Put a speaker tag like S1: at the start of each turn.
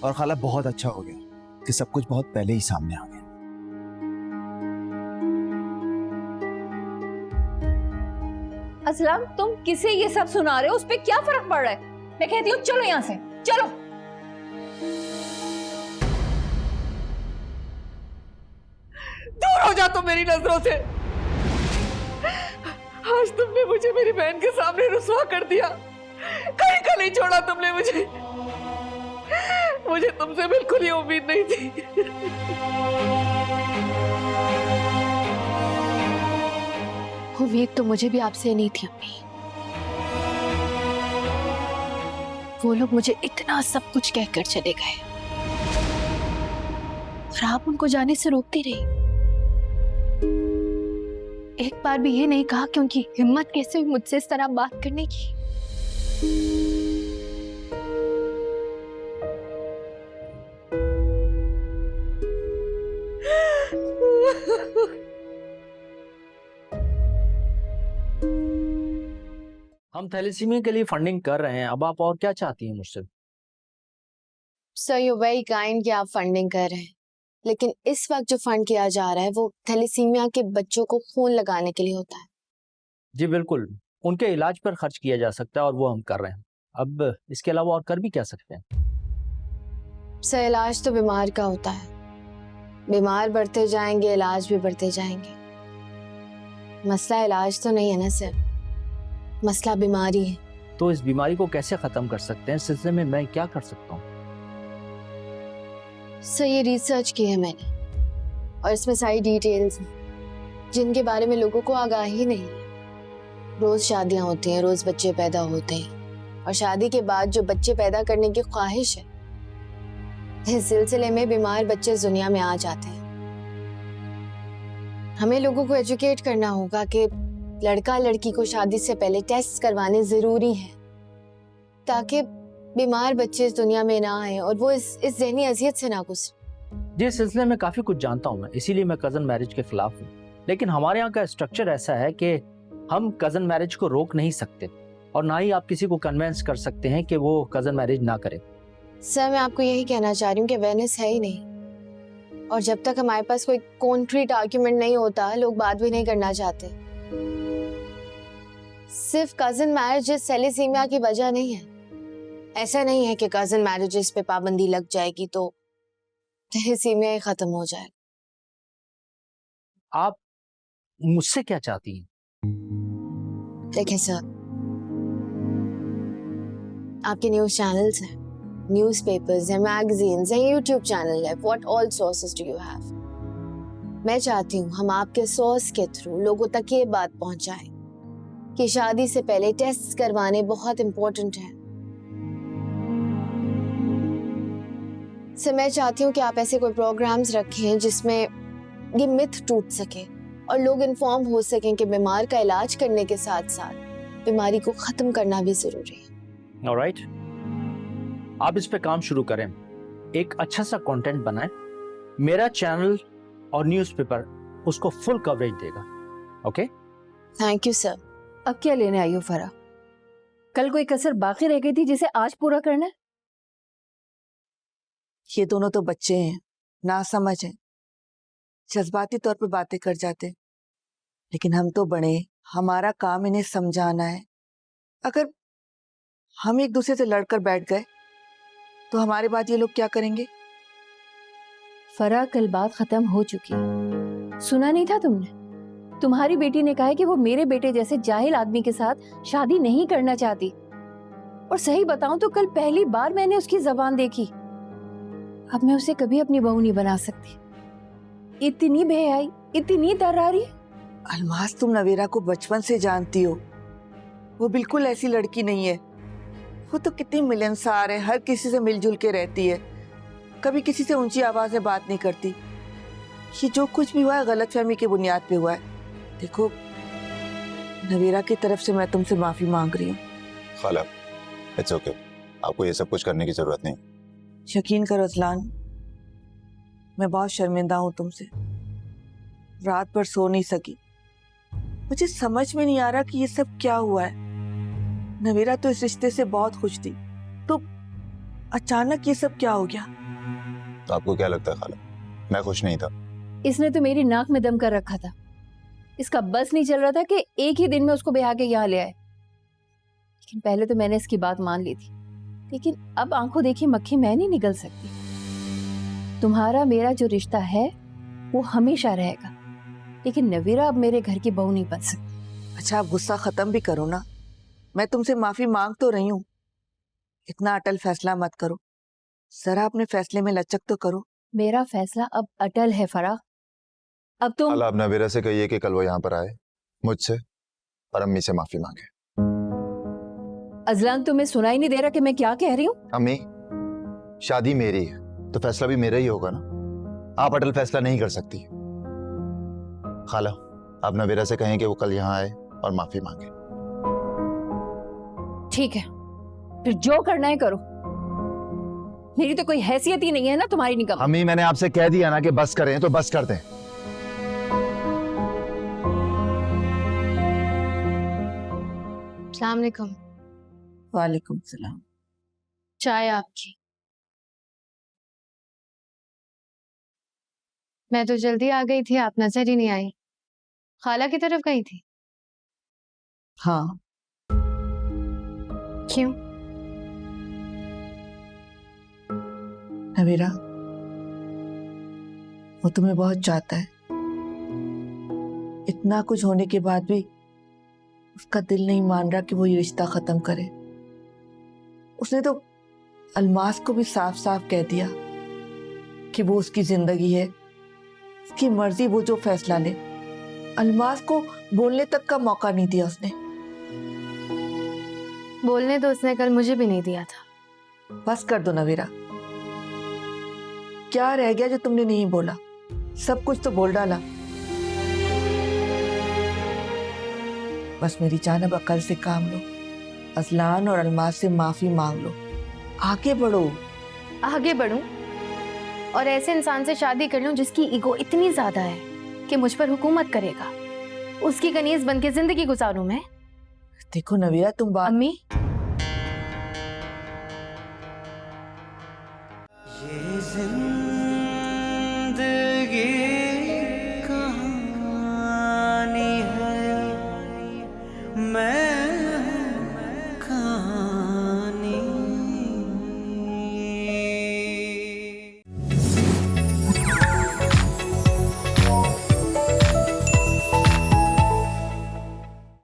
S1: और खाला बहुत अच्छा हो गया कि सब कुछ बहुत पहले ही सामने आ गया।
S2: असलम, तुम किसे ये सब सुना रहे हो? उस पे क्या फर्क पड़ रहा है? मैं कहती हूँ चलो यहाँ से, चलो। दूर हो जा तुम मेरी नजरों से। आज तुमने मुझे मेरी बहन के सामने रुसवा कर दिया। कहीं का नहीं छोड़ा तुमने मुझे। मुझे तुमसे बिल्कुल ही उम्मीद नहीं थी।
S3: उम्मीद तो मुझे भी आपसे नहीं थी अम्मी। वो लोग मुझे इतना सब कुछ कहकर चले गए और आप उनको जाने से रोकती रही। एक बार भी ये नहीं कहा कि उनकी हिम्मत कैसे हुई मुझसे इस तरह बात करने की।
S4: हम थैलेसीमिया के लिए फंडिंग कर रहे हैं, अब आप और क्या चाहती हैं मुझसे?
S3: सर यू वेरी काइंड कि आप फंडिंग कर रहे हैं, लेकिन इस वक्त जो फंड किया जा रहा है वो थैलेसीमिया के बच्चों को खून लगाने के लिए होता है।
S4: जी बिल्कुल, उनके इलाज पर खर्च किया जा सकता है और वो हम कर रहे हैं। अब इसके अलावा और कर भी क्या सकते हैं?
S3: सर इलाज तो बीमार का होता है, बीमार बढ़ते जाएंगे, इलाज भी बढ़ते जाएंगे। मसला इलाज तो नहीं है ना सर, मसला बीमारी है।
S4: तो इस बीमारी को कैसे खत्म कर सकते हैं, इस सिलसिले में मैं क्या कर सकता हूँ?
S3: सर ये रिसर्च की है मैंने और इसमें सारी डिटेल्स हैं जिनके बारे में लोगों को आगाही नहीं है। रोज शादियां होती हैं, रोज बच्चे पैदा होते हैं और शादी के बाद जो बच्चे पैदा करने की ख्वाहिश है, इस सिलसिले में बीमार बच्चे दुनिया में आ जाते हैं। हमें लोगों को एजुकेट करना होगा कि लड़का लड़की को शादी से पहले टेस्ट करवाने जरूरी है ताकि बीमार बच्चे इस दुनिया में ना आए और वो इस ज़हनी अजियत से ना गुजरे।
S4: जी, इस सिलसिले में काफी कुछ जानता हूँ मैं, इसीलिए मैं कजन मैरिज के खिलाफ हूँ। लेकिन हमारे यहाँ का स्ट्रक्चर ऐसा है कि हम कजन मैरिज को रोक नहीं सकते और ना ही आप किसी को कन्विंस कर सकते हैं कि वो कजन मैरिज ना करे।
S3: सर मैं आपको यही कहना चाह रही हूँ कि अवेयरनेस है ही नहीं और जब तक हमारे पास कोई कॉन्क्रीट आर्ग्यूमेंट नहीं होता लोग बात भी नहीं करना चाहते। सिर्फ कजन मैरिजेस थैलेसीमिया की वजह नहीं है। ऐसा नहीं है कि कजन मैरिजेस पे पाबंदी लग जाएगी तो थैलेसीमिया ही खत्म हो जाएगा।
S4: आप मुझसे क्या चाहती हैं?
S3: देखिए सर, आपके न्यूज चैनल्स हैं, न्यूज़पेपर्स हैं, मैगजीन्स हैं, यूट्यूब चैनल है, what all sources do you have? मैं चाहती हूँ हम आपके सोर्स के थ्रू लोगों तक ये बात पहुंचाएं कि शादी से पहले टेस्ट करवाने बहुत इंपॉर्टेंट है। सर मैं चाहती हूँ कि आप ऐसे कोई प्रोग्राम्स रखें जिसमें ये मिथ टूट सके और लोग इन्फॉर्म हो सकें कि बीमार का इलाज करने के साथ साथ बीमारी को खत्म करना भी जरूरी है।
S4: ऑलराइट, आप इस पे काम शुरू करें, एक अच्छा सा कंटेंट बनाएं, मेरा चैनल और न्यूज़पेपर उसको फुल कवरेज देगा। ओके?
S3: Thank you sir.
S2: अब क्या लेने आई हो फरा? कल कोई कसर बाकी रह गई थी जिसे आज पूरा करना है?
S5: ये दोनों तो बच्चे हैं, ना समझ है, जज्बाती तौर पे बातें कर जाते, लेकिन हम तो बड़े, हमारा काम इन्हें समझाना है। अगर हम एक दूसरे से लड़कर बैठ गए तो हमारे बाद ये लोग क्या करेंगे?
S2: फरा कल बात खत्म हो चुकी है, सुना नहीं था तुमने? तुम्हारी बेटी ने कहा है कि वो मेरे बेटे जैसे जाहिल आदमी के साथ शादी नहीं करना चाहती। और सही बताऊं तो कल पहली बार मैंने उसकी जबान देखी। अब मैं उसे कभी अपनी बहू नहीं बना सकती। इतनी बेहयाई, इतनी दरारी।
S5: अलमास, तुम नवेरा को बचपन से जानती हो, वो बिल्कुल ऐसी लड़की नहीं है। वो तो कितनी मिलनसार है, हर किसी से मिलजुल के रहती है, कभी किसी से ऊंची आवाज में बात नहीं करती। ये जो कुछ भी हुआ है गलतफहमी की बुनियाद पे हुआ है। देखो, नवेरा की तरफ से मैं तुमसे माफी मांग रही हूँ।
S1: खाला, इट्स ओके, आपको ये सब कुछ करने की जरूरत नहीं।
S5: यकीन करो अजलान, मैं बहुत शर्मिंदा हूँ तुमसे। रात भर सो नहीं सकी, मुझे समझ में नहीं आ रहा कि ये सब क्या हुआ है। नवेरा तो इस रिश्ते से बहुत खुश थी, तो अचानक ये सब क्या हो गया?
S1: तो आपको क्या लगता है खाला, मैं खुश नहीं था?
S2: इसने तो मेरी नाक में दम कर रखा था। इसका बस नहीं चल रहा था कि एक ही दिन में उसको ब्याह के यहाँ ले आए। लेकिन पहले तो मैंने इसकी बात मान ली थी, लेकिन अब आंखों देखी मक्खी मैं नहीं निगल सकती। तुम्हारा मेरा जो रिश्ता है वो हमेशा रहेगा, लेकिन नवीरा अब मेरे घर की बहू नहीं बन सकती।
S5: अच्छा, आप गुस्सा खत्म भी करो ना। मैं तुमसे माफी मांग तो रही हूँ। इतना अटल फैसला मत करो, जरा अपने फैसले में लचक तो करो।
S2: मेरा फैसला अब अटल है फराह। अब तुम
S1: खाला, आप नवीरा से कहिए कि कल वो यहाँ पर आए, मुझसे और अम्मी से माफी मांगे।
S2: अजलान, तुम्हें सुनाई नहीं दे रहा कि मैं क्या कह रही हूँ?
S1: अम्मी, शादी मेरी है तो फैसला भी मेरा ही होगा ना। आप अटल फैसला नहीं कर सकती। खाला, आप नवीरा से कहें कि वो कल यहाँ आए और माफी मांगे।
S2: ठीक है, फिर जो करना है करो। मेरी तो कोई हैसियत ही नहीं है ना तुम्हारी निगम।
S1: अम्मी, मैंने आपसे कह दिया ना कि बस करें तो बस कर दें।
S3: अस्सलाम वालेकुम।
S5: वालेकुम सलाम।
S3: चाय आपकी। मैं तो जल्दी आ गई थी, आप नजर ही नहीं आई। खाला की तरफ गई थी?
S5: हाँ,
S3: क्यों?
S5: नवीरा, वो तुम्हें बहुत चाहता है। इतना कुछ होने के बाद भी उसका दिल नहीं मान रहा कि वो ये रिश्ता खत्म करे। उसने तो अलमास को भी साफ साफ कह दिया कि वो उसकी जिंदगी है, उसकी मर्जी, वो जो फैसला ले। अलमास को बोलने तक का मौका नहीं दिया उसने।
S3: बोलने तो उसने कल मुझे भी नहीं दिया था।
S5: बस कर दो नवीरा, क्या रह गया जो तुमने नहीं बोला? सब कुछ तो बोल डाला। बस मेरी जान, अब अकल से काम लो। अजलान और अलमास से माफी मांग लो, आगे बढ़ो।
S3: आगे बढ़ूं और ऐसे इंसान से शादी कर लूं जिसकी ईगो इतनी ज्यादा है कि मुझ पर हुकूमत करेगा, उसकी कनीज बन के जिंदगी गुजारूं मैं?
S5: देखो नवीरा, तुम बात
S3: अम्मी,
S6: ये जिंदगी कहानी है, मैं